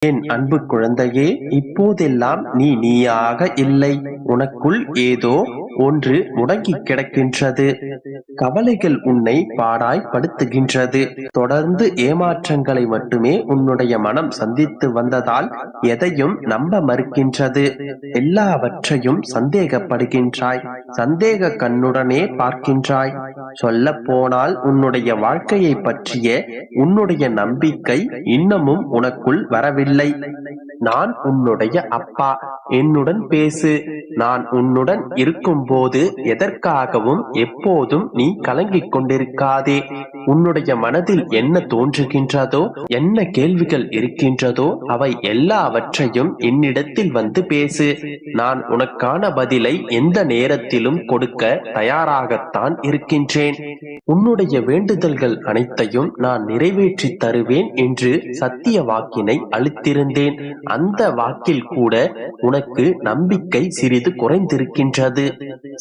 என் அன்பு குழந்தையே, இப்போதெல்லாம் நீயாக இல்லை. உனக்குள் ஏதோ ஒன்று முடங்கி கிடக்கின்றது. கவலைகள் உன்னை பாடாய் படுத்துகின்றது. தொடர்ந்து ஏமாற்றங்களை மட்டுமே உன்னுடைய மனம் சந்தித்து வந்ததால் எதையும் நம்ப மறுக்கின்றது. எல்லாவற்றையும் சந்தேகப்படுகின்றாய். சந்தேக கண்ணுடனே பார்க்கின்றாய். சொல்ல போனால் உன்னுடைய வாழ்க்கையை பற்றிய உன்னுடைய நம்பிக்கை இன்னமும் உனக்குள் வரவில்லை. நான் உன்னுடைய அப்பா, என்னுடன் பேசு. நான் உன்னுடன் இருக்கும் போது எதற்காகவும் எப்போதும் நீ கலங்கிக் கொண்டிருக்காதே. உன்னுடைய மனதில் என்ன தோன்றுகின்றதோ, என்ன கேள்விகள் இருக்கின்றதோ, அவை எல்லாவற்றையும் என்னிடத்தில் வந்து பேசு. நான் உனக்கான பதிலை எந்த நேரத்திலும் கொடுக்க தயாராகத்தான் இருக்கின்றேன். உன்னுடைய வேண்டுதல்கள் அனைத்தையும் நான் நிறைவேற்றி தருவேன் என்று சத்திய வாக்கினை அளித்திருந்தேன். அந்த வாக்கில் கூட உனக்கு நம்பிக்கை சிறிது குறைந்திருக்கின்றது.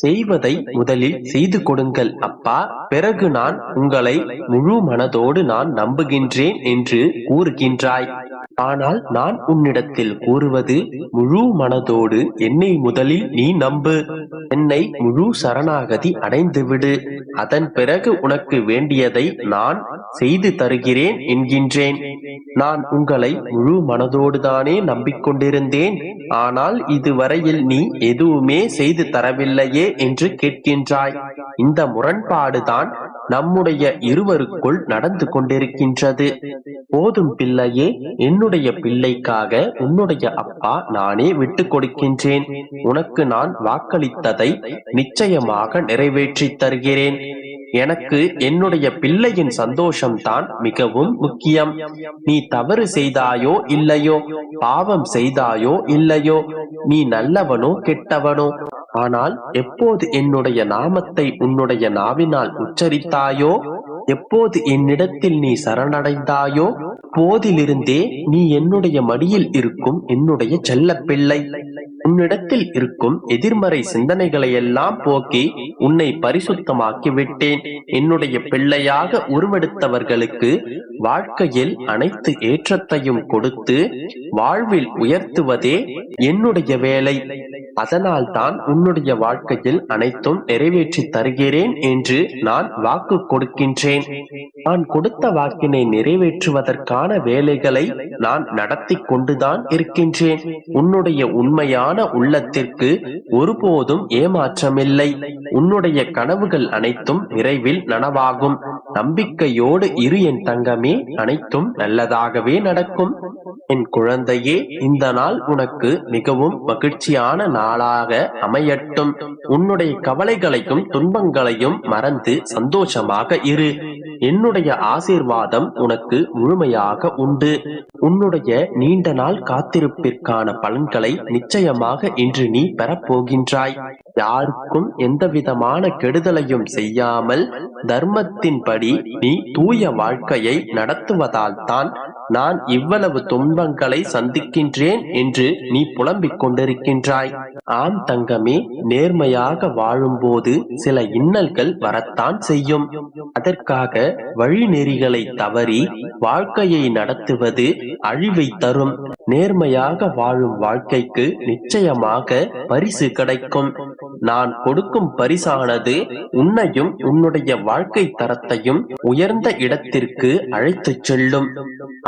செய்வதை முதலில் செய்து கொடுங்கள் அப்பா, பிறகு நான் உங்களை முழு மனதோடு நான் நம்புகின்றேன் என்று கூறுகின்றாய். ஆனால் நான் உன்னிடத்தில் கூறுவது, முழு மனதோடு என்னை முதலில் நீ நம்பு. என்னை முழு சரணாகதி அடைந்துவிடு. அதன் பிறகு உனக்கு வேண்டியதை நான் செய்து தருகிறேன் என்கின்றேன். நான் உங்களை முழு மனதோடு தானே நம்பிக்கொண்டிருந்தேன். ஆனால் இதுவரையில் நீ எதுவுமே செய்து தரவில்லையே என்று கேட்கின்றாய். இந்த முரண்பாடுதான் நம்முடைய இருவருக்குள் நடந்து கொண்டிருக்கின்றது. போதும் பிள்ளையே, என்னுடைய பிள்ளைக்காக உன்னுடைய அப்பா நானே விட்டு கொடுக்கின்றேன். உனக்கு நான் வாக்களித்ததை நிச்சயமாக நிறைவேற்றி தருகிறேன். எனக்கு என்னுடைய பிள்ளையின் சந்தோஷம்தான் மிகவும் முக்கியம். நீ தவறு செய்தாயோ இல்லையோ, பாவம் செய்தாயோ இல்லையோ, நீ நல்லவனோ கெட்டவனோ, ஆனால் எப்போது என்னுடைய நாமத்தை உன்னுடைய நாவினால் உச்சரித்தாயோ, எப்போது என்னிடத்தில் நீ சரணடைந்தாயோ, போதிலிருந்தே நீ என்னுடைய மடியில் இருக்கும் என்னுடைய செல்ல பிள்ளை. உன்னிடத்தில் இருக்கும் எதிர்மறை சிந்தனைகளை எல்லாம் போக்கி உன்னை பரிசுத்தமாக்கி விட்டேன். என்னுடைய பிள்ளையாக உருவெடுத்தவர்களுக்கு வாழ்க்கையில் அனைத்து ஏற்றத்தையும் கொடுத்து வாழ்வில் உயர்த்துவதே என்னுடைய வேலை. அதனால் தான் உன்னுடைய வாழ்க்கையில் அனைத்தும் நிறைவேற்றி தருகிறேன் என்று நான் வாக்கு கொடுக்கின்றேன். நான் கொடுத்த வாக்கினை நிறைவேற்றுவதற்கான வேலைகளை நான் நடத்தி கொண்டுதான் இருக்கின்றேன். உன்னுடைய உண்மையான உள்ளத்திற்கு ஒருபோதும் ஏமாற்றமில்லை. உன்னுடைய கனவுகள் அனைத்தும் விரைவில் நனவாகும். நம்பிக்கையோடு இரு என் தங்கமே, அனைத்தும் நல்லதாகவே நடக்கும். என் குழந்தையே, இந்த நாள் உனக்கு மிகவும் மகிழ்ச்சியான நாளாக அமையட்டும். உன்னுடைய கவலைகளையும் துன்பங்களையும் மறந்து சந்தோஷமாக இரு. என்னுடைய ஆசீர்வாதம் உனக்கு முழுமையாக உண்டு. உன்னுடைய நீண்ட நாள் காத்திருப்பிற்கான பலன்களை நிச்சயமாக இன்று நீ பெறப்போகின்றாய். யாருக்கும் எந்தவிதமான கெடுதலையும் செய்யாமல் தர்மத்தின்படி நீ தூய வாழ்க்கையை நடத்துவதால் தான் நான் இவ்வளவு துன்பங்களை சந்திக்கின்றேன் என்று நீ புலம்பிக் கொண்டிருக்கின்றாய். ஆம் தங்கமே, நேர்மையாக வாழும்போது சில இன்னல்கள் வரத்தான் செய்யும். அதற்காக வழிநெறிகளை தவறி வாழ்க்கையை நடத்துவது அழிவை தரும். நேர்மையாக வாழும் வாழ்க்கைக்கு நிச்சயமாக பரிசு கிடைக்கும். நான் கொடுக்கும் பரிசானது உன்னையும் உன்னுடைய வாழ்க்கை தரத்தையும் உயர்ந்த இடத்திற்கு அழைத்துச் செல்லும்.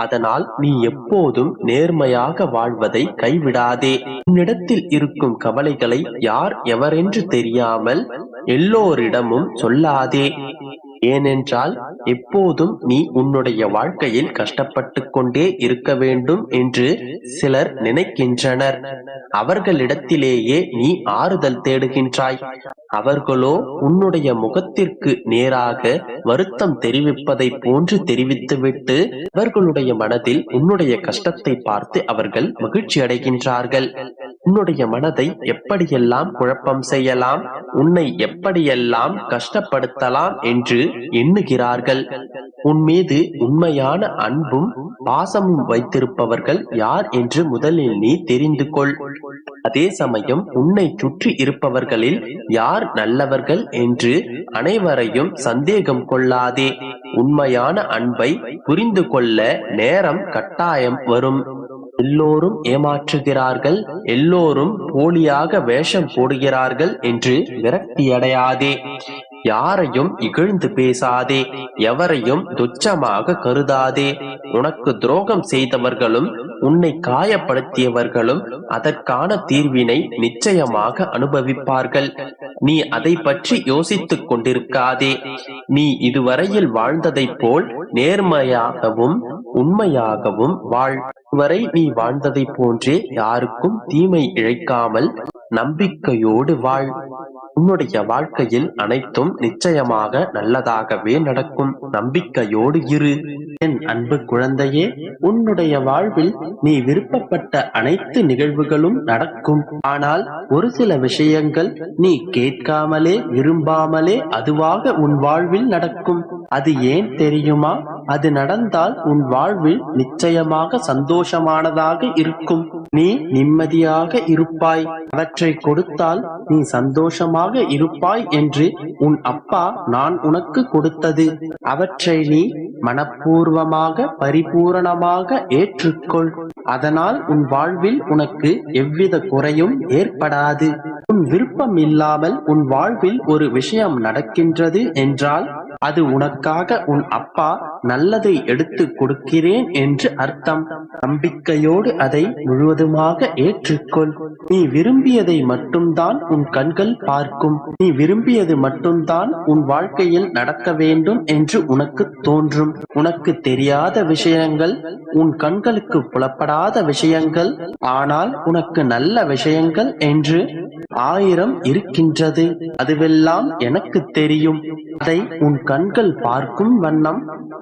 அதனால் நீ எப்போதும் நேர்மையாக வாழ்வதை கைவிடாதே. உன்னிடத்தில் இருக்கும் கவலைகளை யார் எவரென்று தெரியாமல் எல்லோரிடமும் சொல்லாதே. ஏனென்றால் எப்போதும் நீ உன்னுடைய வாழ்க்கையில் கஷ்டப்பட்டு கொண்டே இருக்க வேண்டும் என்று சிலர் நினைக்கின்றனர். அவர்களிடத்திலேயே நீ ஆறுதல் தேடுகின்றாய். அவர்களோ உன்னுடைய முகத்திற்கு நேராக வருத்தம் தெரிவிப்பதை போன்று தெரிவித்துவிட்டு அவர்களுடைய மனதில் உன்னுடைய கஷ்டத்தை பார்த்து அவர்கள் மகிழ்ச்சி அடைகின்றார்கள். உன்னுடைய மனதை எப்படியெல்லாம் குழப்பம் செய்யலாம், உன்னை எப்படியெல்லாம் கஷ்டப்படுத்தலாம் என்று எண்ணுகிறார்கள். உன் மீது உண்மையான அன்பும் பாசமும் வைத்திருப்பவர்கள் யார் என்று முதலில் நீ தெரிந்து கொள். அதே சமயம் உன்னை சுற்றி இருப்பவர்களில் யார் நல்லவர்கள் என்று அனைவரையும் சந்தேகம் கொள்ளாதே. உண்மையான அன்பை புரிந்து கொள்ள நேரம் கட்டாயம் வரும். எல்லோரும் ஏமாற்றுகிறார்கள், எல்லோரும் போலியாக வேஷம் போடுகிறார்கள் என்று விரக்தியடையாதே. யாரையும் இகழ்ந்து பேசாதே, எவரையும் துச்சமாக கருதாதே. உனக்கு துரோகம் செய்தவர்களும் உன்னை காயப்படுத்தியவர்களும் அதற்கான தீர்வினை நிச்சயமாக அனுபவிப்பார்கள். நீ அதை பற்றி யோசித்துக் கொண்டிருக்காதே. நீ இதுவரையில் வாழ்ந்ததைப் போல் நேர்மையாகவும் உண்மையாகவும் வாழ். இதுவரை நீ வாழ்ந்ததைப் போன்றே யாருக்கும் தீமை இழைக்காமல் நம்பிக்கையோடு வாழ். உன்னுடைய வாழ்க்கையில் அனைத்தும் நிச்சயமாக நல்லதாகவே நடக்கும். நம்பிக்கையோடு இரு. என் அன்பு குழந்தையே, உன்னுடைய வாழ்வில் நீ விருப்பப்பட்ட அனைத்து நிகழ்வுகளும் நடக்கும். ஆனால் ஒரு சில விஷயங்கள் நீ கேட்காமலே விரும்பாமலே அதுவாக உன் வாழ்வில் நடக்கும். அது ஏன் தெரியுமா? அது நடந்தால் உன் வாழ்வில் நிச்சயமாக சந்தோஷமானதாக இருக்கும். நீ நிம்மதியாக இருப்பாய். அவற்றை கொடுத்தால் நீ சந்தோஷமாக இருப்பாய் என்று உன் அப்பா நான் உனக்கு கொடுத்தது. அவற்றை நீ மனப்பூர்வமாக பரிபூரணமாக ஏற்றுக்கொள். அதனால் உன் வாழ்வில் உனக்கு எவ்வித குறையும் ஏற்படாது. உன் விருப்பம் இல்லாமல் உன் வாழ்வில் ஒரு விஷயம் நடக்கின்றது என்றால் அது உனக்காக உன் அப்பா நல்லதை எடுத்து கொடுக்கிறேன் என்று அர்த்தம். நம்பிக்கையோடு அதை முழுவதுமாக ஏற்றுக்கொள். நீ விரும்பியதை மட்டும்தான் உன் கண்கள் பார்க்கும். நீ விரும்பியது மட்டும்தான் உன் வாழ்க்கையில் நடக்க வேண்டும் என்று உனக்கு தோன்றும். உனக்கு தெரியாத விஷயங்கள், உன் கண்களுக்கு புலப்படாத விஷயங்கள், ஆனால் உனக்கு நல்ல விஷயங்கள் என்று 1000 இருக்கின்றது. அதுவெல்லாம் எனக்கு தெரியும். அதை உன் கண்கள் பார்க்கும் வண்ணம்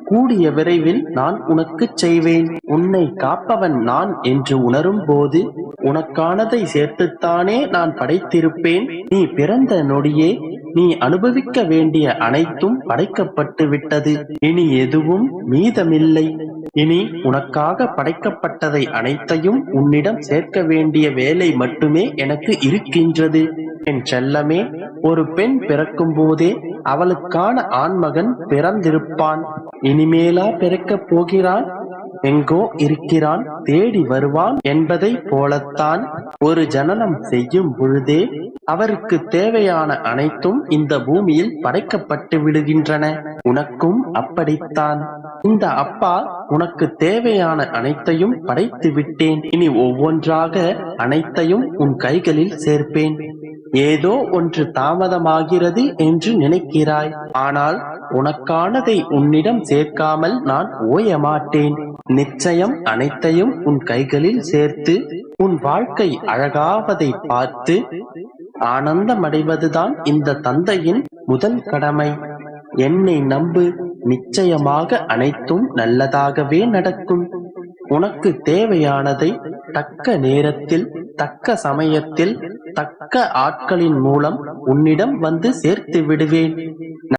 கூடிய விரைவில் நான் உனக்கு செய்வேன். உன்னை காப்பவன் நான் என்று உணரும் போது உனக்கானதை சேர்த்துத்தானே நான் படைத்திருப்பேன். நீ பிறந்த நொடியே நீ அனுபவிக்க வேண்டிய அனைத்தும் படைக்கப்பட்டு விட்டது. இனி எதுவும் மீதமில்லை. இனி உனக்காக படைக்கப்பட்டதை அனைத்தையும் உன்னிடம் சேர்க்க வேண்டிய வேலை மட்டுமே எனக்கு இருக்கின்றது. என் செல்லமே, ஒரு பெண் பிறக்கும் போதே அவளுக்கான ஆண்மகன் பிறந்திருப்பான். இனிமேலா பிறக்கப் போகிறான்? எங்கோ இருக்கிறான், தேடி வருவான் என்பதை போலத்தான் ஒரு ஜனனம் செய்யும் பொழுதே அவருக்கு தேவையான அனைத்தும் இந்த பூமியில் படைக்கப்பட்டு விடுகின்றன. உனக்கும் அப்படித்தான். இந்த அப்பா உனக்கு தேவையான அனைத்தையும் படைத்து விட்டேன். இனி ஒவ்வொன்றாக அனைத்தையும் உன் கைகளில் சேர்ப்பேன். ஏதோ ஒன்று தாமதமாகிறது என்று நினைக்கிறாய். ஆனால் உனக்கானதை உன்னிடம் சேர்க்காமல் நான் ஓய மாட்டேன். நிச்சயம் அனைத்தையும் உன் கைகளில் சேர்த்து உன் வாழ்க்கை அழகாவதை பார்த்து ஆனந்தமடைவதுதான் இந்த தந்தையின் முதல் கடமை. என்னை நம்பு, நிச்சயமாக அனைத்தும் நல்லதாகவே நடக்கும். உனக்கு தேவையானதை தக்க நேரத்தில், தக்க சமயத்தில், தக்க ஆட்களின் மூலம் உன்னிடம் வந்து சேர்த்து விடுவேன்.